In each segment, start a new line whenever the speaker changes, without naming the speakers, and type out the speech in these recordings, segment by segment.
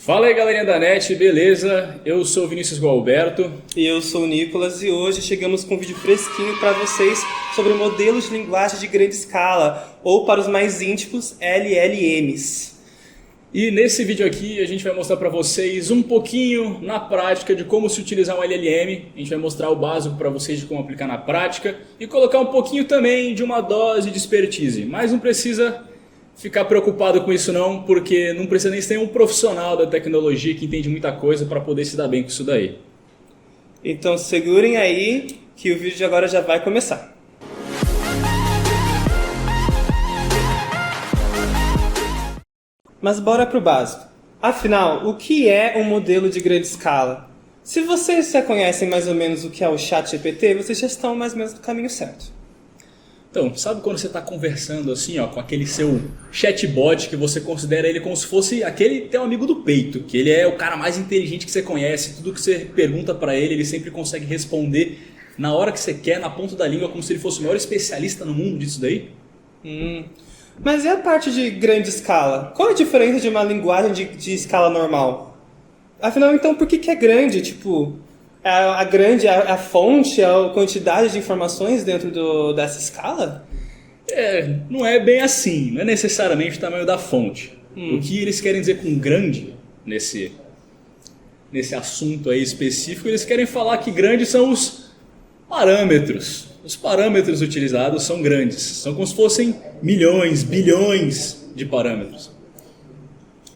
Fala aí, galerinha da NET, beleza? Eu sou o Vinícius Gualberto.
E eu sou o Nicolas e hoje chegamos com um vídeo fresquinho para vocês sobre modelos de linguagem de grande escala, ou para os mais íntimos, LLMs.
E nesse vídeo aqui a gente vai mostrar para vocês um pouquinho na prática de como se utilizar um LLM. A gente vai mostrar o básico para vocês de como aplicar na prática e colocar um pouquinho também de uma dose de expertise. Mas não precisa ficar preocupado com isso não, porque não precisa nem ser um profissional da tecnologia que entende muita coisa para poder se dar bem com isso daí.
Então segurem aí que o vídeo de agora já vai começar. Mas bora pro básico. Afinal, o que é um modelo de grande escala? Se vocês já conhecem mais ou menos o que é o ChatGPT, vocês já estão mais ou menos no caminho certo.
Então, sabe quando você está conversando assim, ó, com aquele seu chatbot que você considera ele como se fosse aquele teu amigo do peito, que ele é o cara mais inteligente que você conhece, tudo que você pergunta para ele, ele sempre consegue responder na hora que você quer, na ponta da língua, como se ele fosse o maior especialista no mundo disso daí?
Mas e a parte de grande escala? Qual a diferença de uma linguagem de escala normal? Afinal, então, por que é grande? Tipo, a fonte, a quantidade de informações dentro dessa escala?
Não é bem assim, não é necessariamente o tamanho da fonte. O que eles querem dizer com grande nesse assunto aí específico, eles querem falar que grandes são os parâmetros. Os parâmetros utilizados são grandes, são como se fossem milhões, bilhões de parâmetros.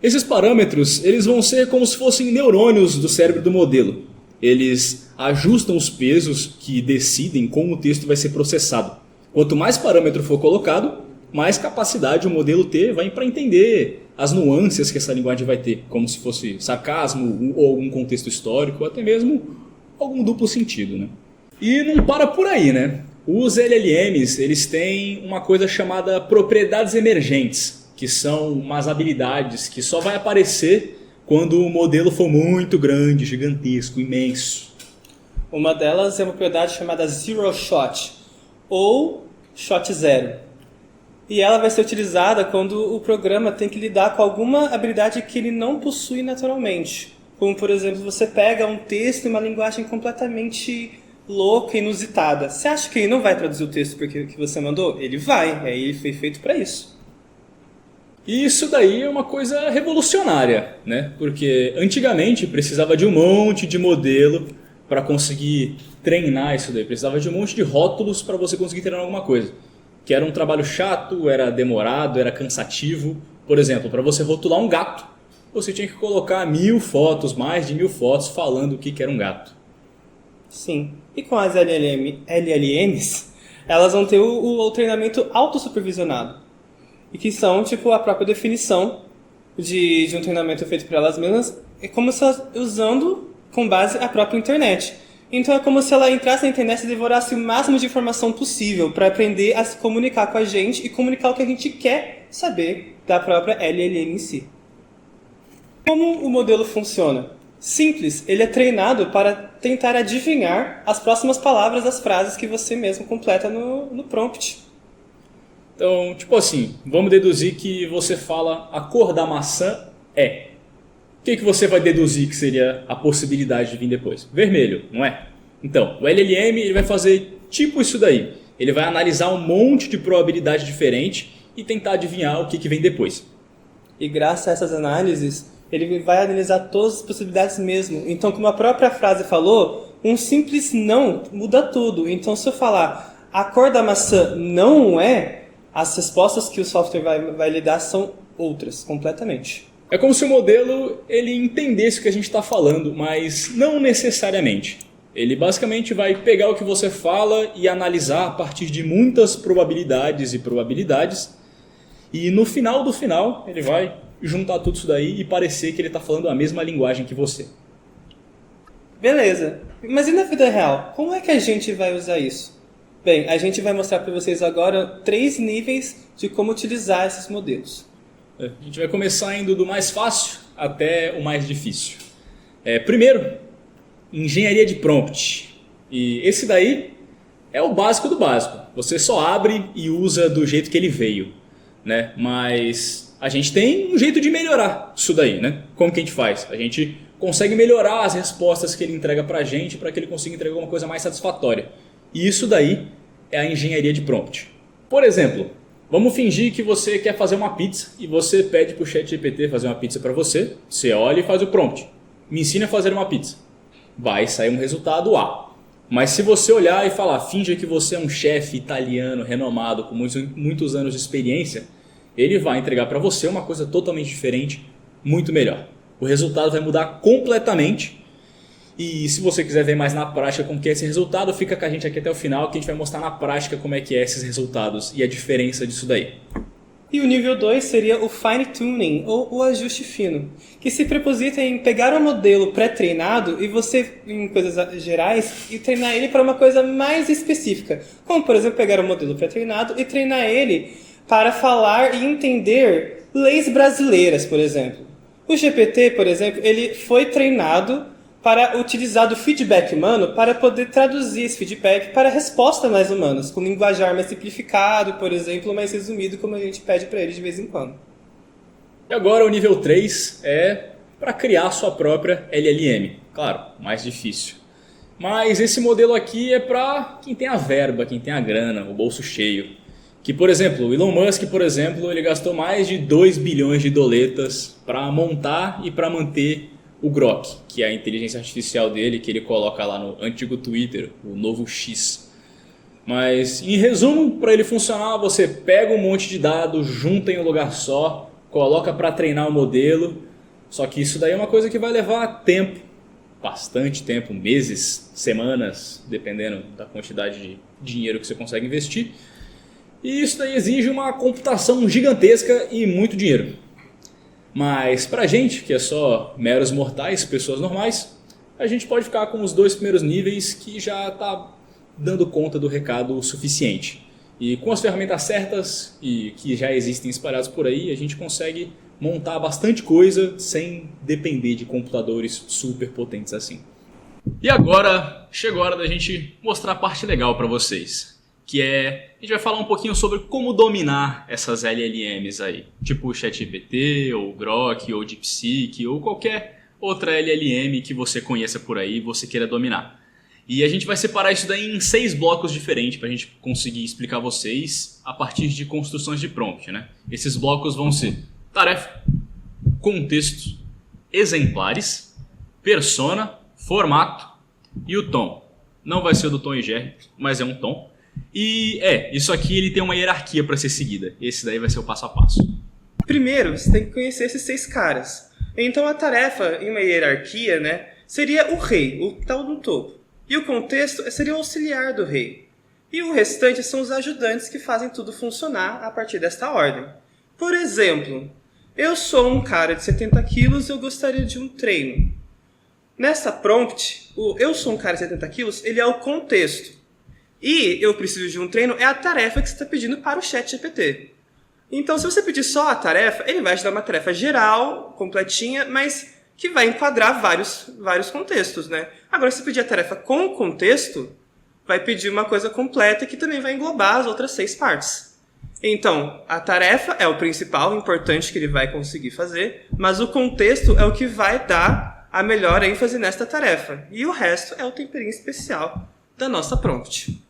Esses parâmetros, eles vão ser como se fossem neurônios do cérebro do modelo. Eles ajustam os pesos que decidem como o texto vai ser processado. Quanto mais parâmetro for colocado, mais capacidade o modelo vai para entender as nuances que essa linguagem vai ter, como se fosse sarcasmo ou algum contexto histórico, ou até mesmo algum duplo sentido, né? E não para por aí, né? Os LLMs, eles têm uma coisa chamada propriedades emergentes, que são umas habilidades que só vai aparecer quando o modelo for muito grande, gigantesco, imenso.
Uma delas é uma propriedade chamada Zero Shot, ou Shot Zero. E ela vai ser utilizada quando o programa tem que lidar com alguma habilidade que ele não possui naturalmente. Como, por exemplo, você pega um texto em uma linguagem completamente louca, inusitada. Você acha que ele não vai traduzir o texto porque que você mandou? Ele vai, ele foi feito para isso.
E isso daí é uma coisa revolucionária, né? Porque antigamente precisava de um monte de modelo para conseguir treinar isso daí. Precisava de um monte de rótulos para você conseguir treinar alguma coisa. Que era um trabalho chato, era demorado, era cansativo. Por exemplo, para você rotular um gato, você tinha que colocar 1000 fotos, mais de 1000 fotos falando o que era um gato.
Sim. E com as LLMs, elas vão ter o treinamento autossupervisionado. E que são, tipo, a própria definição de um treinamento feito por elas mesmas, é como se elas usando com base a própria internet. Então é como se ela entrasse na internet e devorasse o máximo de informação possível para aprender a se comunicar com a gente e comunicar o que a gente quer saber da própria LLM em si. Como o modelo funciona? Simples, ele é treinado para tentar adivinhar as próximas palavras das frases que você mesmo completa no prompt.
Então, tipo assim, vamos deduzir que você fala a cor da maçã é. O que você vai deduzir que seria a possibilidade de vir depois? Vermelho, não é? Então, o LLM ele vai fazer tipo isso daí. Ele vai analisar um monte de probabilidade diferente e tentar adivinhar o que vem depois.
E graças a essas análises, ele vai analisar todas as possibilidades mesmo. Então, como a própria frase falou, um simples não muda tudo. Então, se eu falar a cor da maçã não é, as respostas que o software vai lhe dar são outras, completamente.
É como se o modelo ele entendesse o que a gente está falando, mas não necessariamente. Ele basicamente vai pegar o que você fala e analisar a partir de muitas probabilidades e no final do final ele vai juntar tudo isso daí e parecer que ele está falando a mesma linguagem que você.
Beleza, mas e na vida real? Como é que a gente vai usar isso? Bem, a gente vai mostrar para vocês agora 3 níveis de como utilizar esses modelos.
A gente vai começar indo do mais fácil até o mais difícil. Primeiro, engenharia de prompt. E esse daí é o básico do básico. Você só abre e usa do jeito que ele veio, né? Mas a gente tem um jeito de melhorar isso daí, né? Como que a gente faz? A gente consegue melhorar as respostas que ele entrega pra gente para que ele consiga entregar uma coisa mais satisfatória. E isso daí é a engenharia de prompt. Por exemplo, vamos fingir que você quer fazer uma pizza e você pede pro ChatGPT fazer uma pizza para você. Você olha e faz o prompt. Me ensina a fazer uma pizza. Vai sair um resultado A. Mas se você olhar e falar, finja que você é um chefe italiano renomado com muitos anos de experiência, ele vai entregar para você uma coisa totalmente diferente, muito melhor. O resultado vai mudar completamente. E se você quiser ver mais na prática como que é esse resultado, fica com a gente aqui até o final que a gente vai mostrar na prática como é que é esses resultados e a diferença disso daí.
E o nível 2 seria o Fine Tuning, ou o ajuste fino, que se preposita em pegar um modelo pré-treinado e você, em coisas gerais, e treinar ele para uma coisa mais específica. Como, por exemplo, pegar um modelo pré-treinado e treinar ele para falar e entender leis brasileiras, por exemplo. O GPT, por exemplo, ele foi treinado para utilizar do feedback humano para poder traduzir esse feedback para respostas mais humanas, com linguajar mais simplificado, por exemplo, mais resumido, como a gente pede para ele de vez em quando.
E agora o nível 3 é para criar sua própria LLM. Claro, mais difícil. Mas esse modelo aqui é para quem tem a verba, quem tem a grana, o bolso cheio. Que, por exemplo, o Elon Musk, por exemplo, ele gastou mais de 2 bilhões de doletas para montar e para manter o Grok, que é a inteligência artificial dele, que ele coloca lá no antigo Twitter, o novo X. Mas, em resumo, para ele funcionar, você pega um monte de dados, junta em um lugar só, coloca para treinar o modelo. Só que isso daí é uma coisa que vai levar tempo, bastante tempo, meses, semanas, dependendo da quantidade de dinheiro que você consegue investir. E isso daí exige uma computação gigantesca e muito dinheiro. Mas pra gente, que é só meros mortais, pessoas normais, a gente pode ficar com os 2 primeiros níveis que já está dando conta do recado o suficiente. E com as ferramentas certas e que já existem espalhadas por aí, a gente consegue montar bastante coisa sem depender de computadores super potentes assim. E agora chegou a hora da gente mostrar a parte legal para vocês. Que é, a gente vai falar um pouquinho sobre como dominar essas LLMs aí. Tipo o ChatGPT, ou o Grok, ou o DeepSeek, ou qualquer outra LLM que você conheça por aí e você queira dominar. E a gente vai separar isso daí em 6 blocos diferentes para a gente conseguir explicar a vocês a partir de construções de prompt, né? Esses blocos vão ser tarefa, contexto, exemplares, persona, formato e o tom. Não vai ser o do Tom e Jerry, mas é um tom. E isso aqui ele tem uma hierarquia para ser seguida. Esse daí vai ser o passo a passo.
Primeiro, você tem que conhecer esses 6 caras. Então a tarefa em uma hierarquia, né, seria o rei, o tal do topo. E o contexto seria o auxiliar do rei. E o restante são os ajudantes que fazem tudo funcionar a partir desta ordem. Por exemplo, eu sou um cara de 70 quilos e eu gostaria de um treino. Nessa prompt, o eu sou um cara de 70 quilos, ele é o contexto. E eu preciso de um treino é a tarefa que você está pedindo para o ChatGPT. Então, se você pedir só a tarefa, ele vai te dar uma tarefa geral, completinha, mas que vai enquadrar vários contextos, né? Agora, se pedir a tarefa com contexto, vai pedir uma coisa completa que também vai englobar as outras 6 partes. Então, a tarefa é o principal, o importante que ele vai conseguir fazer, mas o contexto é o que vai dar a melhor ênfase nesta tarefa. E o resto é o temperinho especial da nossa prompt.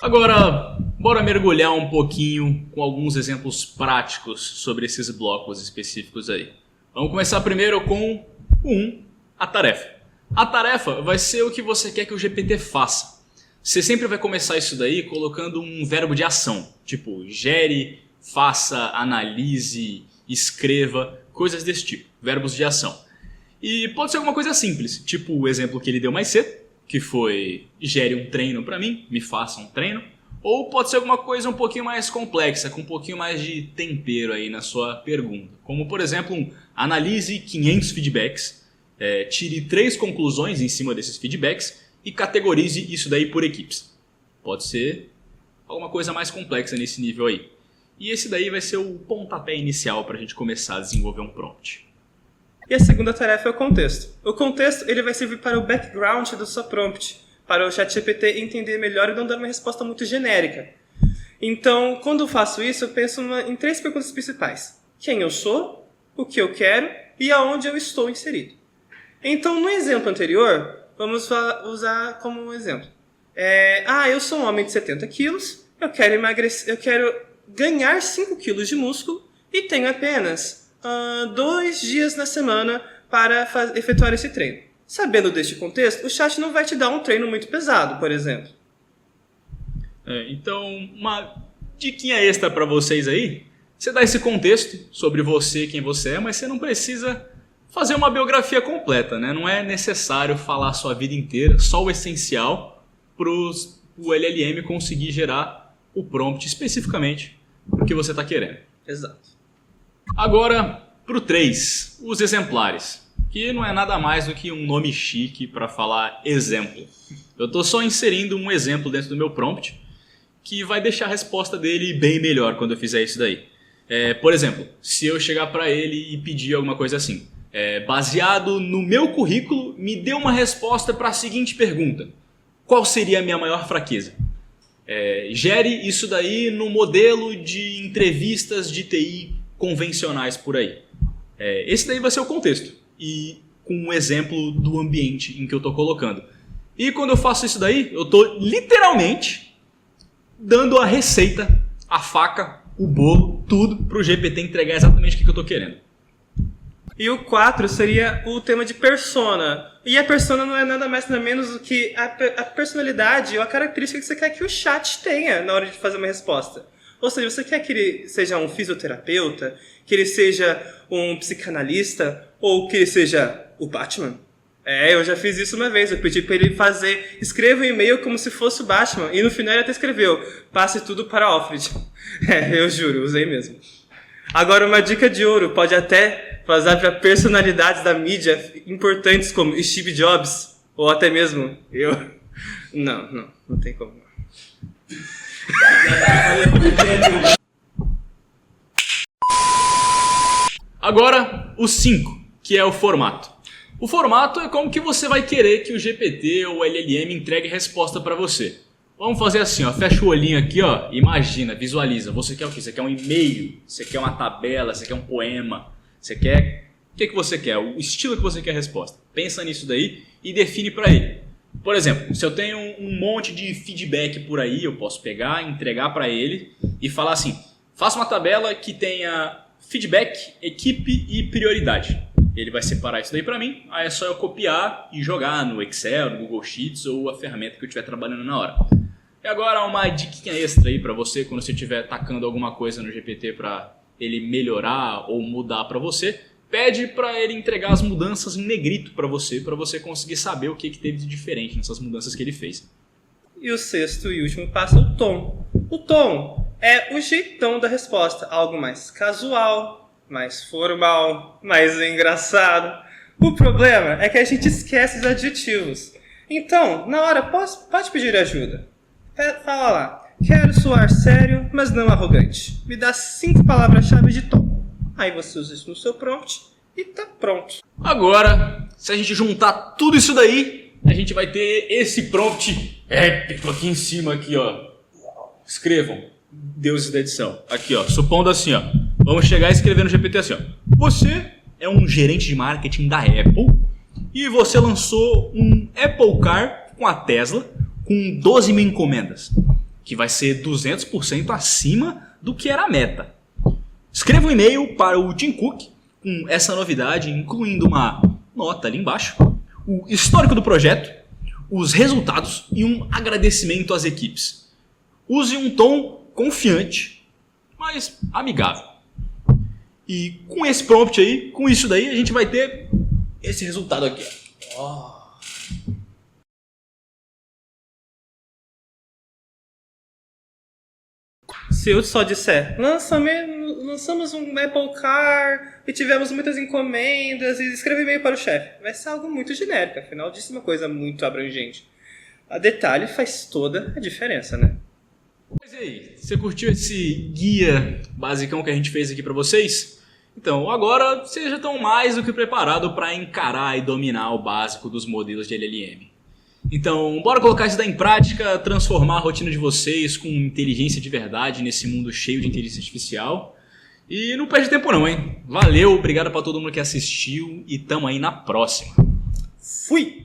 Agora, bora mergulhar um pouquinho com alguns exemplos práticos sobre esses blocos específicos aí. Vamos começar primeiro com a tarefa. A tarefa vai ser o que você quer que o GPT faça. Você sempre vai começar isso daí colocando um verbo de ação, tipo gere, faça, analise, escreva, coisas desse tipo, verbos de ação. E pode ser alguma coisa simples, tipo o exemplo que ele deu mais cedo, que foi gere um treino para mim, me faça um treino. Ou pode ser alguma coisa um pouquinho mais complexa, com um pouquinho mais de tempero aí na sua pergunta. Como, por exemplo, analise 500 feedbacks, tire 3 conclusões em cima desses feedbacks e categorize isso daí por equipes. Pode ser alguma coisa mais complexa nesse nível aí. E esse daí vai ser o pontapé inicial para a gente começar a desenvolver um prompt.
E a segunda tarefa é o contexto. O contexto ele vai servir para o background da sua prompt, para o ChatGPT entender melhor e não dar uma resposta muito genérica. Então, quando eu faço isso, eu penso em 3 perguntas principais, quem eu sou, o que eu quero e aonde eu estou inserido. Então, no exemplo anterior, vamos usar como um exemplo. Eu sou um homem de 70 quilos, eu quero ganhar 5 quilos de músculo e tenho apenas 2 dias na semana para efetuar esse treino. Sabendo deste contexto, o chat não vai te dar um treino muito pesado, por exemplo.
Então, uma diquinha extra para vocês aí, você dá esse contexto sobre você, quem você é, mas você não precisa fazer uma biografia completa, né? Não é necessário falar a sua vida inteira, só o essencial para o LLM conseguir gerar o prompt especificamente para o que você está querendo.
Exato.
Agora, para o 3, os exemplares, que não é nada mais do que um nome chique para falar exemplo. Eu estou só inserindo um exemplo dentro do meu prompt, que vai deixar a resposta dele bem melhor quando eu fizer isso daí. Por exemplo, se eu chegar para ele e pedir alguma coisa assim, baseado no meu currículo, me dê uma resposta para a seguinte pergunta: qual seria a minha maior fraqueza? Gere isso daí no modelo de entrevistas de TI convencionais por aí. Esse daí vai ser o contexto e com um exemplo do ambiente em que eu estou colocando. E quando eu faço isso daí, eu estou literalmente dando a receita, a faca, o bolo, tudo para o GPT entregar exatamente o que eu estou querendo.
E o 4 seria o tema de persona. E a persona não é nada mais nada menos do que a personalidade ou a característica que você quer que o chat tenha na hora de fazer uma resposta. Ou seja, você quer que ele seja um fisioterapeuta, que ele seja um psicanalista ou que ele seja o Batman? Eu já fiz isso uma vez. Eu pedi para ele escreva um e-mail como se fosse o Batman. E no final ele até escreveu: passe tudo para Alfred. Eu juro, usei mesmo. Agora, uma dica de ouro, pode até vazar para personalidades da mídia importantes como Steve Jobs, ou até mesmo eu. Não tem como.
Agora, o 5, que é o formato. O formato é como que você vai querer que o GPT ou o LLM entregue resposta para você. Vamos fazer assim, fecha o olhinho aqui, imagina, visualiza. Você quer o quê? Você quer um e-mail? Você quer uma tabela? Você quer um poema? Você quer... O que você quer? O estilo que você quer a resposta. Pensa nisso daí e define para ele. Por exemplo, se eu tenho um monte de feedback por aí, eu posso pegar, entregar para ele e falar assim: faça uma tabela que tenha feedback, equipe e prioridade. Ele vai separar isso daí para mim, aí é só eu copiar e jogar no Excel, no Google Sheets ou a ferramenta que eu estiver trabalhando na hora. E agora uma diquinha extra aí para você, quando você estiver tacando alguma coisa no GPT para ele melhorar ou mudar para você, pede para ele entregar as mudanças em negrito para você conseguir saber o que teve de diferente nessas mudanças que ele fez.
E o 6º e último passo é o tom. O tom é o jeitão da resposta, algo mais casual, mais formal, mais engraçado. O problema é que a gente esquece os adjetivos. Então, na hora, pode pedir ajuda. Fala lá: quero soar sério, mas não arrogante. Me dá 5 palavras-chave de tom. Aí você usa isso no seu prompt e tá pronto.
Agora, se a gente juntar tudo isso daí, a gente vai ter esse prompt épico aqui em cima, aqui, Escrevam, deuses da edição. Aqui, supondo assim, Vamos chegar e escrever no GPT assim, Você é um gerente de marketing da Apple e você lançou um Apple Car com a Tesla com 12 mil encomendas, que vai ser 200% acima do que era a meta. Escreva um e-mail para o Tim Cook com essa novidade, incluindo uma nota ali embaixo, o histórico do projeto, os resultados e um agradecimento às equipes. Use um tom confiante, mas amigável. E com esse prompt aí, com isso daí, a gente vai ter esse resultado aqui.
Se eu só disser, lançamos um Apple Car e tivemos muitas encomendas e escrevi e-mail para o chefe, vai ser algo muito genérico, afinal disse uma coisa muito abrangente. A detalhe faz toda a diferença, né?
Mas e aí, você curtiu esse guia basicão que a gente fez aqui para vocês? Então, agora vocês já estão mais do que preparados para encarar e dominar o básico dos modelos de LLM. Então, bora colocar isso daí em prática, transformar a rotina de vocês com inteligência de verdade nesse mundo cheio de inteligência artificial. E não perde tempo não, hein? Valeu, obrigado pra todo mundo que assistiu e tamo aí na próxima.
Fui!